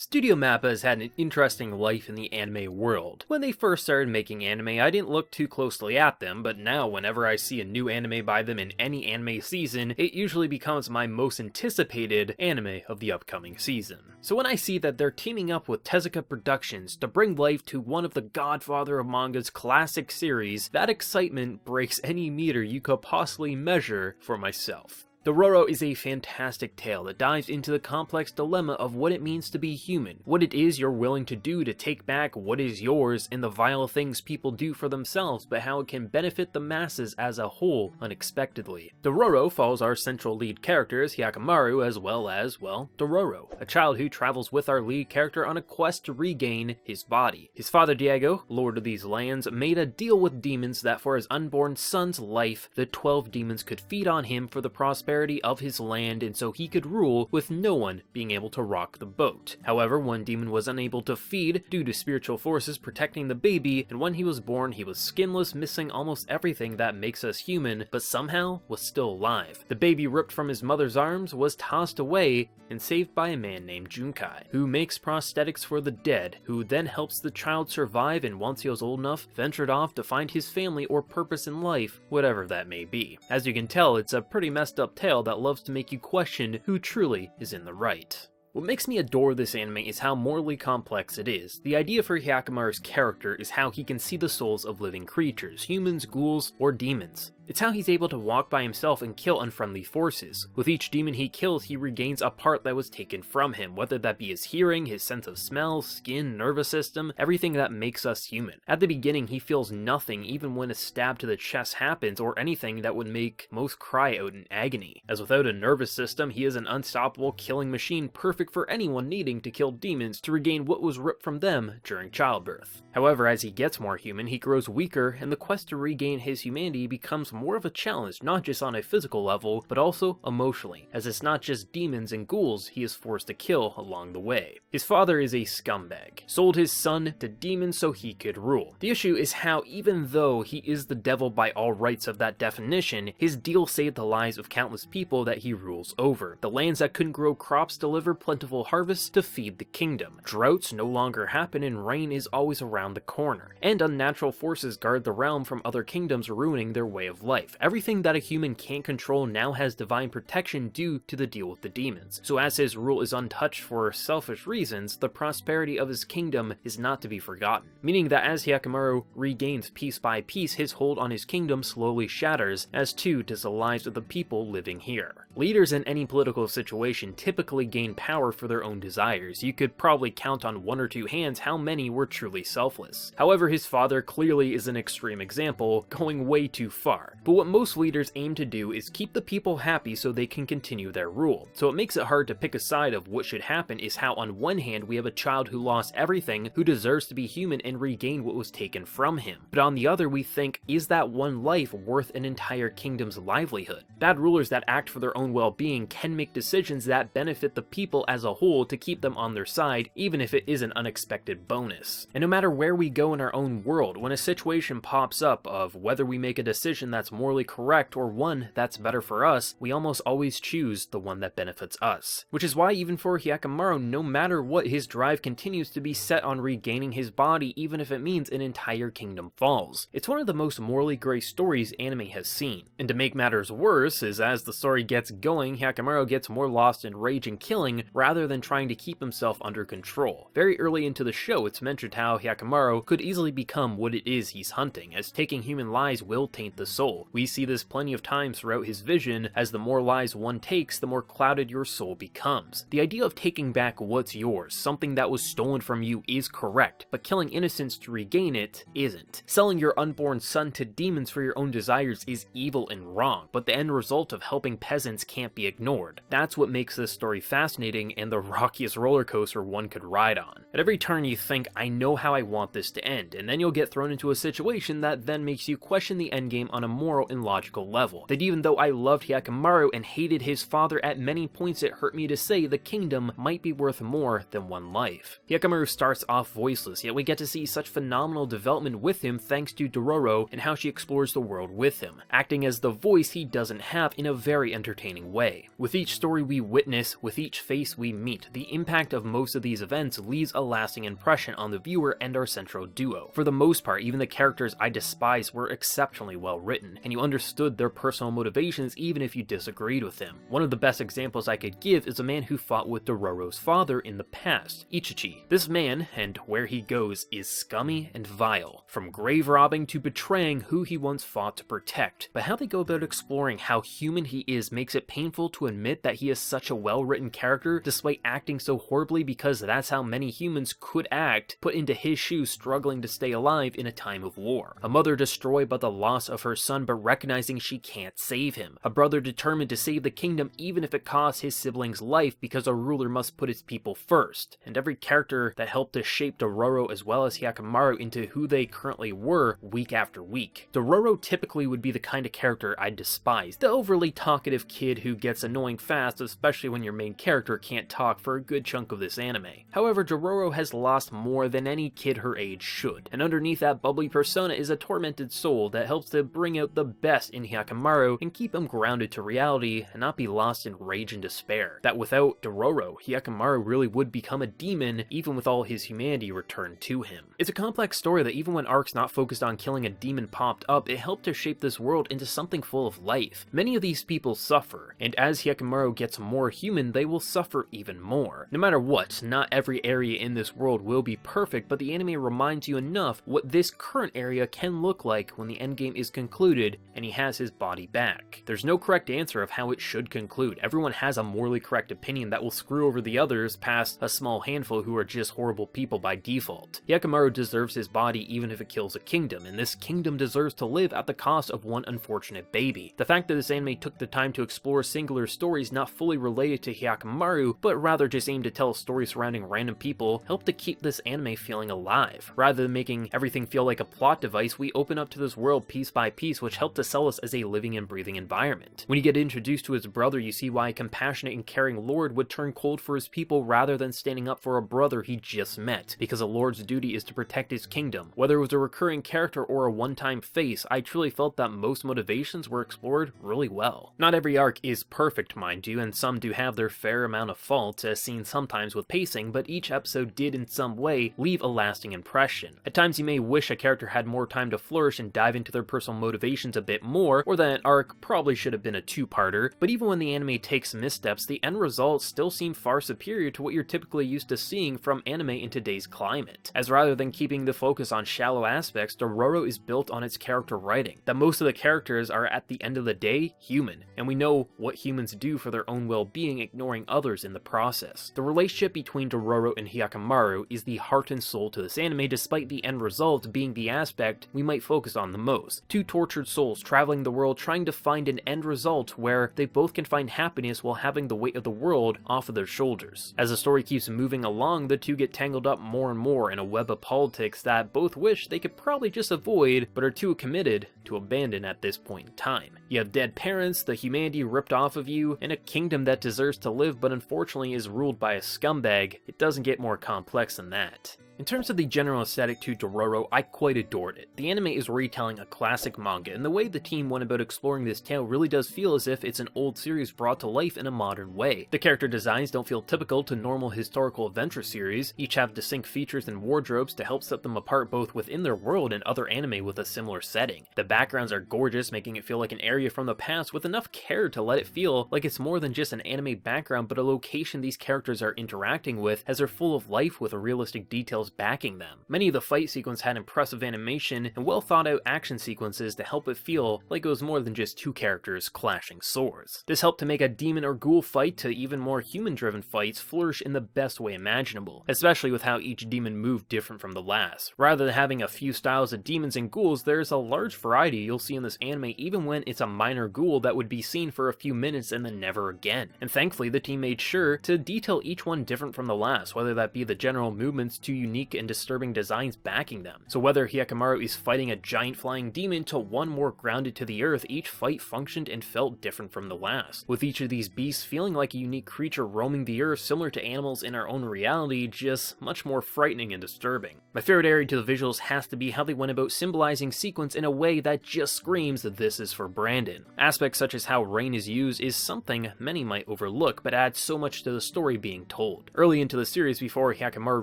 Studio Mappa has had an interesting life in the anime world. When they first started making anime, I didn't look too closely at them, but now whenever I see a new anime by them in any anime season, it usually becomes my most anticipated anime of the upcoming season. So when I see that they're teaming up with Tezuka Productions to bring life to one of the godfather of manga's classic series, that excitement breaks any meter you could possibly measure for myself. Dororo is a fantastic tale that dives into the complex dilemma of what it means to be human, what it is you're willing to do to take back what is yours, and the vile things people do for themselves, but how it can benefit the masses as a whole unexpectedly. Dororo follows our central lead characters, Hyakkimaru, as well as, well, Dororo, a child who travels with our lead character on a quest to regain his body. His father Diego, lord of these lands, made a deal with demons that for his unborn son's life, the 12 demons could feed on him for the prosperity of his land, and so he could rule with no one being able to rock the boat. However, one demon was unable to feed due to spiritual forces protecting the baby, and when he was born he was skinless, missing almost everything that makes us human, but somehow was still alive. The baby, ripped from his mother's arms, was tossed away and saved by a man named Junkai, who makes prosthetics for the dead, who then helps the child survive, and once he was old enough, ventured off to find his family or purpose in life, whatever that may be. As you can tell, it's a pretty messed up tale that loves to make you question who truly is in the right. What makes me adore this anime is how morally complex it is. The idea for Hyakkimaru's character is how he can see the souls of living creatures, humans, ghouls, or demons. It's how he's able to walk by himself and kill unfriendly forces. With each demon he kills, he regains a part that was taken from him, whether that be his hearing, his sense of smell, skin, nervous system, everything that makes us human. At the beginning, he feels nothing even when a stab to the chest happens, or anything that would make most cry out in agony. As without a nervous system, he is an unstoppable killing machine, perfect for anyone needing to kill demons to regain what was ripped from them during childbirth. However, as he gets more human, he grows weaker, and the quest to regain his humanity becomes more of a challenge, not just on a physical level, but also emotionally, as it's not just demons and ghouls he is forced to kill along the way. His father is a scumbag, sold his son to demons so he could rule. The issue is how, even though he is the devil by all rights of that definition, his deal saved the lives of countless people that he rules over. The lands that couldn't grow crops deliver plentiful harvests to feed the kingdom. Droughts no longer happen, and rain is always around the corner. And unnatural forces guard the realm from other kingdoms, ruining their way of life. Everything that a human can't control now has divine protection due to the deal with the demons. So as his rule is untouched for selfish reasons, the prosperity of his kingdom is not to be forgotten. Meaning that as Hyakkimaru regains piece by piece, his hold on his kingdom slowly shatters, as too does the lives of the people living here. Leaders in any political situation typically gain power for their own desires. You could probably count on one or two hands how many were truly selfless. However, his father clearly is an extreme example, going way too far. But what most leaders aim to do is keep the people happy so they can continue their rule. So it makes it hard to pick a side of what should happen is how on one hand we have a child who lost everything, who deserves to be human and regain what was taken from him. But on the other we think, is that one life worth an entire kingdom's livelihood? Bad rulers that act for their own well-being can make decisions that benefit the people as a whole to keep them on their side, even if it is an unexpected bonus. And no matter where we go in our own world, when a situation pops up of whether we make a decision that's morally correct or one that's better for us, we almost always choose the one that benefits us. Which is why even for Hyakkimaru, no matter what, his drive continues to be set on regaining his body, even if it means an entire kingdom falls. It's one of the most morally gray stories anime has seen. And to make matters worse is as the story gets going, Hyakkimaru gets more lost in rage and killing rather than trying to keep himself under control. Very early into the show, it's mentioned how Hyakkimaru could easily become what it is he's hunting, as taking human lives will taint the soul. We see this plenty of times throughout his vision, as the more lives one takes, the more clouded your soul becomes. The idea of taking back what's yours, something that was stolen from you, is correct, but killing innocents to regain it isn't. Selling your unborn son to demons for your own desires is evil and wrong, but the end result of helping peasants can't be ignored. That's what makes this story fascinating and the rockiest roller coaster one could ride on. At every turn you think, I know how I want this to end, and then you'll get thrown into a situation that then makes you question the endgame on a more moral and logical level. That even though I loved Hyakkimaru and hated his father, at many points it hurt me to say the kingdom might be worth more than one life. Hyakkimaru starts off voiceless, yet we get to see such phenomenal development with him thanks to Dororo and how she explores the world with him, acting as the voice he doesn't have in a very entertaining way. With each story we witness, with each face we meet, the impact of most of these events leaves a lasting impression on the viewer and our central duo. For the most part, even the characters I despise were exceptionally well written, and you understood their personal motivations even if you disagreed with them. One of the best examples I could give is a man who fought with Dororo's father in the past, Ichichi. This man, and where he goes, is scummy and vile, from grave robbing to betraying who he once fought to protect. But how they go about exploring how human he is makes it painful to admit that he is such a well-written character despite acting so horribly, because that's how many humans could act, put into his shoes struggling to stay alive in a time of war. A mother destroyed by the loss of her son but recognizing she can't save him. A brother determined to save the kingdom even if it costs his sibling's life because a ruler must put his people first. And every character that helped to shape Dororo as well as Hyakkimaru into who they currently were week after week. Dororo typically would be the kind of character I despise, the overly talkative kid who gets annoying fast, especially when your main character can't talk for a good chunk of this anime. However, Dororo has lost more than any kid her age should, and underneath that bubbly persona is a tormented soul that helps to bring out the best in Hyakkimaru and keep him grounded to reality and not be lost in rage and despair. That without Dororo, Hyakkimaru really would become a demon even with all his humanity returned to him. It's a complex story that even when arcs not focused on killing a demon popped up, it helped to shape this world into something full of life. Many of these people suffer, and as Hyakkimaru gets more human, they will suffer even more. No matter what, not every area in this world will be perfect, but the anime reminds you enough what this current area can look like when the endgame is concluded and he has his body back. There's no correct answer of how it should conclude. Everyone has a morally correct opinion that will screw over the others past a small handful who are just horrible people by default. Hyakkimaru deserves his body even if it kills a kingdom, and this kingdom deserves to live at the cost of one unfortunate baby. The fact that this anime took the time to explore singular stories not fully related to Hyakkimaru, but rather just aimed to tell a story surrounding random people helped to keep this anime feeling alive. Rather than making everything feel like a plot device, we open up to this world piece by piece, which helped to sell us as a living and breathing environment. When you get introduced to his brother, you see why a compassionate and caring lord would turn cold for his people rather than standing up for a brother he just met, because a lord's duty is to protect his kingdom. Whether it was a recurring character or a one-time face, I truly felt that most motivations were explored really well. Not every arc is perfect, mind you, and some do have their fair amount of faults, as seen sometimes with pacing, but each episode did in some way leave a lasting impression. At times you may wish a character had more time to flourish and dive into their personal motivations a bit more, or that an arc probably should have been a two-parter, but even when the anime takes missteps, the end results still seem far superior to what you're typically used to seeing from anime in today's climate. As rather than keeping the focus on shallow aspects, Dororo is built on its character writing, that most of the characters are at the end of the day human, and we know what humans do for their own well-being, ignoring others in the process. The relationship between Dororo and Hyakkimaru is the heart and soul to this anime, despite the end result being the aspect we might focus on the most. Two tortured souls traveling the world trying to find an end result where they both can find happiness while having the weight of the world off of their shoulders. As the story keeps moving along, the two get tangled up more and more in a web of politics that both wish they could probably just avoid, but are too committed to abandon at this point in time. You have dead parents, the humanity ripped off of you, and a kingdom that deserves to live but unfortunately is ruled by a scumbag. It doesn't get more complex than that. In terms of the general aesthetic to Dororo, I quite adored it. The anime is retelling a classic manga, and the way the team went about exploring this tale really does feel as if it's an old series brought to life in a modern way. The character designs don't feel typical to normal historical adventure series, each have distinct features and wardrobes to help set them apart both within their world and other anime with a similar setting. The backgrounds are gorgeous, making it feel like an area from the past with enough care to let it feel like it's more than just an anime background but a location these characters are interacting with, as they're full of life with realistic details backing them. Many of the fight sequences had impressive animation and well thought out action sequences to help it feel like it was more than just two characters clashing swords. This helped to make a demon or ghoul fight to even more human driven fights flourish in the best way imaginable, especially with how each demon moved different from the last. Rather than having a few styles of demons and ghouls, there's a large variety you'll see in this anime even when it's a minor ghoul that would be seen for a few minutes and then never again. And thankfully the team made sure to detail each one different from the last, whether that be the general movements to unique unique and disturbing designs backing them. So whether Hyakkimaru is fighting a giant flying demon to one more grounded to the earth, each fight functioned and felt different from the last, with each of these beasts feeling like a unique creature roaming the earth similar to animals in our own reality, just much more frightening and disturbing. My favorite area to the visuals has to be how they went about symbolizing sequence in a way that just screams that this is for Brandon. Aspects such as how rain is used is something many might overlook, but adds so much to the story being told. Early into the series, before Hyakkimaru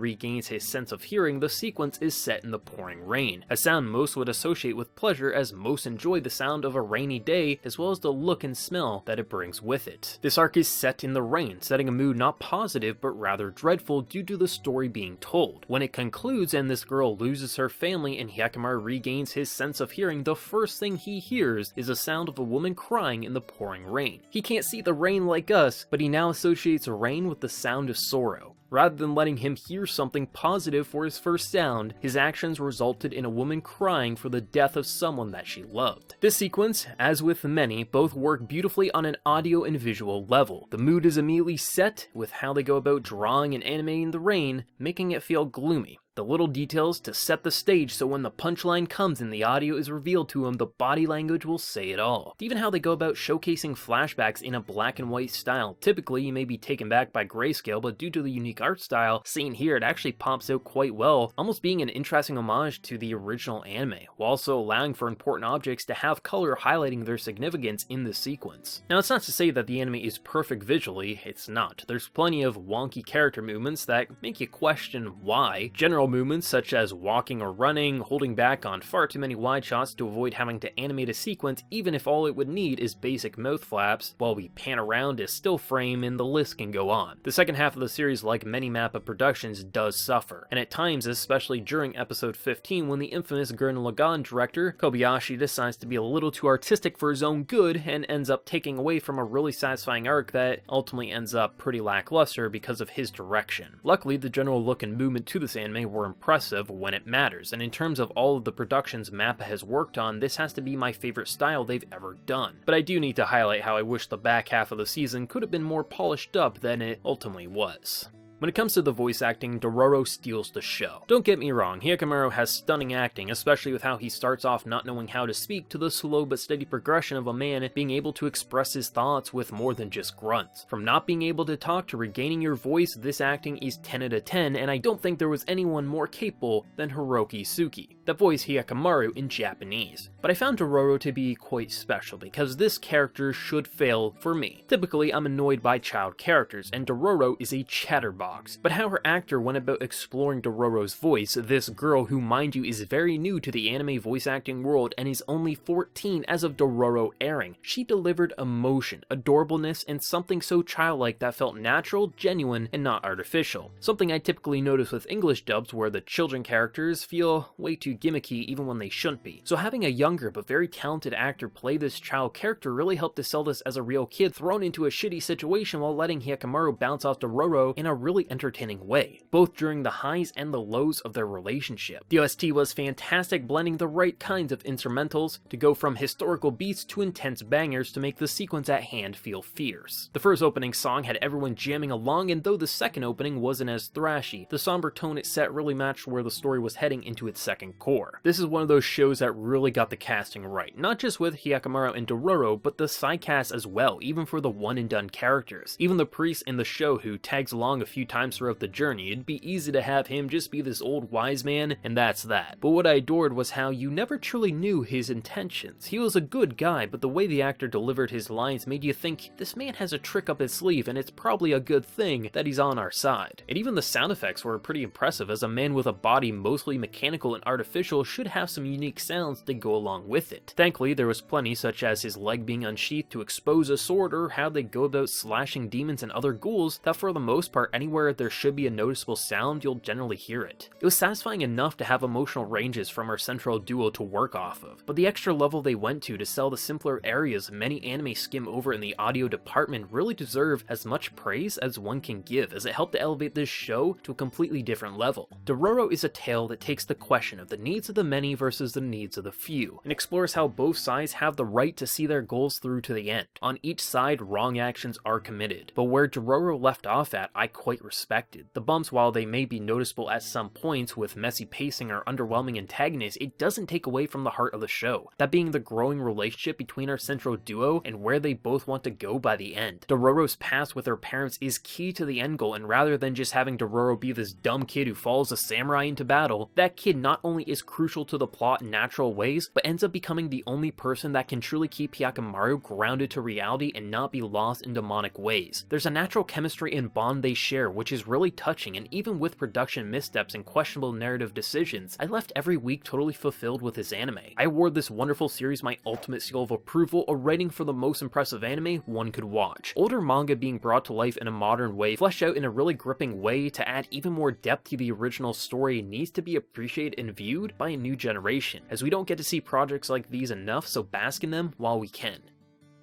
regains his sense of hearing, the sequence is set in the pouring rain, a sound most would associate with pleasure, as most enjoy the sound of a rainy day as well as the look and smell that it brings with it. This arc is set in the rain, setting a mood not positive but rather dreadful due to the story being told. When it concludes and this girl loses her family and Hyakkimaru regains his sense of hearing, the first thing he hears is the sound of a woman crying in the pouring rain. He can't see the rain like us, but he now associates rain with the sound of sorrow. Rather than letting him hear something positive for his first sound, his actions resulted in a woman crying for the death of someone that she loved. This sequence, as with many, both work beautifully on an audio and visual level. The mood is immediately set with how they go about drawing and animating the rain, making it feel gloomy. The little details to set the stage so when the punchline comes and the audio is revealed to him, the body language will say it all. Even how they go about showcasing flashbacks in a black and white style. Typically, you may be taken back by grayscale, but due to the unique art style seen here, it actually pops out quite well, almost being an interesting homage to the original anime, while also allowing for important objects to have color highlighting their significance in this sequence. Now, it's not to say that the anime is perfect visually, it's not. There's plenty of wonky character movements that make you question why. General movements such as walking or running, holding back on far too many wide shots to avoid having to animate a sequence even if all it would need is basic mouth flaps, while we pan around a still frame, and the list can go on. The second half of the series, like many Mappa productions, does suffer, and at times, especially during episode 15 when the infamous Gurren Lagann director Kobayashi decides to be a little too artistic for his own good and ends up taking away from a really satisfying arc that ultimately ends up pretty lackluster because of his direction. Luckily, the general look and movement to this anime were impressive when it matters, and in terms of all of the productions Mappa has worked on, this has to be my favorite style they've ever done. But I do need to highlight how I wish the back half of the season could have been more polished up than it ultimately was. When it comes to the voice acting, Dororo steals the show. Don't get me wrong, Hyakkimaru has stunning acting, especially with how he starts off not knowing how to speak to the slow but steady progression of a man being able to express his thoughts with more than just grunts. From not being able to talk to regaining your voice, this acting is 10 out of 10, and I don't think there was anyone more capable than Hiroki Suki, that voiced Hyakkimaru in Japanese. But I found Dororo to be quite special because this character should fail for me. Typically, I'm annoyed by child characters, and Dororo is a chatterbox. But how her actor went about exploring Dororo's voice, this girl who, mind you, is very new to the anime voice acting world and is only 14 as of Dororo airing, she delivered emotion, adorableness, and something so childlike that felt natural, genuine, and not artificial. Something I typically notice with English dubs where the children characters feel way too gimmicky even when they shouldn't be. So having a younger but very talented actor play this child character really helped to sell this as a real kid thrown into a shitty situation while letting Hyakkimaru bounce off Dororo in a really entertaining way, both during the highs and the lows of their relationship. The OST was fantastic, blending the right kinds of instrumentals to go from historical beats to intense bangers to make the sequence at hand feel fierce. The first opening song had everyone jamming along, and though the second opening wasn't as thrashy, the somber tone it set really matched where the story was heading into its second core. This is one of those shows that really got the casting right, not just with Hyakkimaru and Dororo, but the side cast as well, even for the one and done characters. Even the priest in the show who tags along a few times throughout the journey, it'd be easy to have him just be this old wise man, and that's that. But what I adored was how you never truly knew his intentions. He was a good guy, but the way the actor delivered his lines made you think, this man has a trick up his sleeve, and it's probably a good thing that he's on our side. And even the sound effects were pretty impressive, as a man with a body mostly mechanical and artificial should have some unique sounds to go along with it. Thankfully, there was plenty, such as his leg being unsheathed to expose a sword, or how they go about slashing demons and other ghouls, that for the most part, anywhere there should be a noticeable sound, you'll generally hear it. It was satisfying enough to have emotional ranges from our central duo to work off of, but the extra level they went to sell the simpler areas many anime skim over in the audio department really deserve as much praise as one can give, as it helped to elevate this show to a completely different level. Dororo is a tale that takes the question of the needs of the many versus the needs of the few, and explores how both sides have the right to see their goals through to the end. On each side, wrong actions are committed, but where Dororo left off at, I quite respected. The bumps, while they may be noticeable at some points with messy pacing or underwhelming antagonists, it doesn't take away from the heart of the show, that being the growing relationship between our central duo and where they both want to go by the end. Dororo's past with her parents is key to the end goal, and rather than just having Dororo be this dumb kid who follows a samurai into battle, that kid not only is crucial to the plot in natural ways, but ends up becoming the only person that can truly keep Hyakkimaru grounded to reality and not be lost in demonic ways. There's a natural chemistry and bond they share, which is really touching, and even with production missteps and questionable narrative decisions, I left every week totally fulfilled with this anime. I award this wonderful series my ultimate seal of approval, a rating for the most impressive anime one could watch. Older manga being brought to life in a modern way, fleshed out in a really gripping way to add even more depth to the original story, needs to be appreciated and viewed by a new generation, as we don't get to see projects like these enough, so bask in them while we can.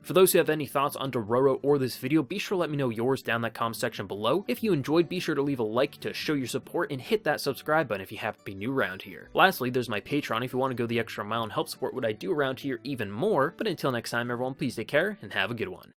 For those who have any thoughts on Dororo or this video, be sure to let me know yours down in the comment section below. If you enjoyed, be sure to leave a like to show your support and hit that subscribe button if you happen to be new around here. Lastly, there's my Patreon if you want to go the extra mile and help support what I do around here even more. But until next time everyone, please take care and have a good one.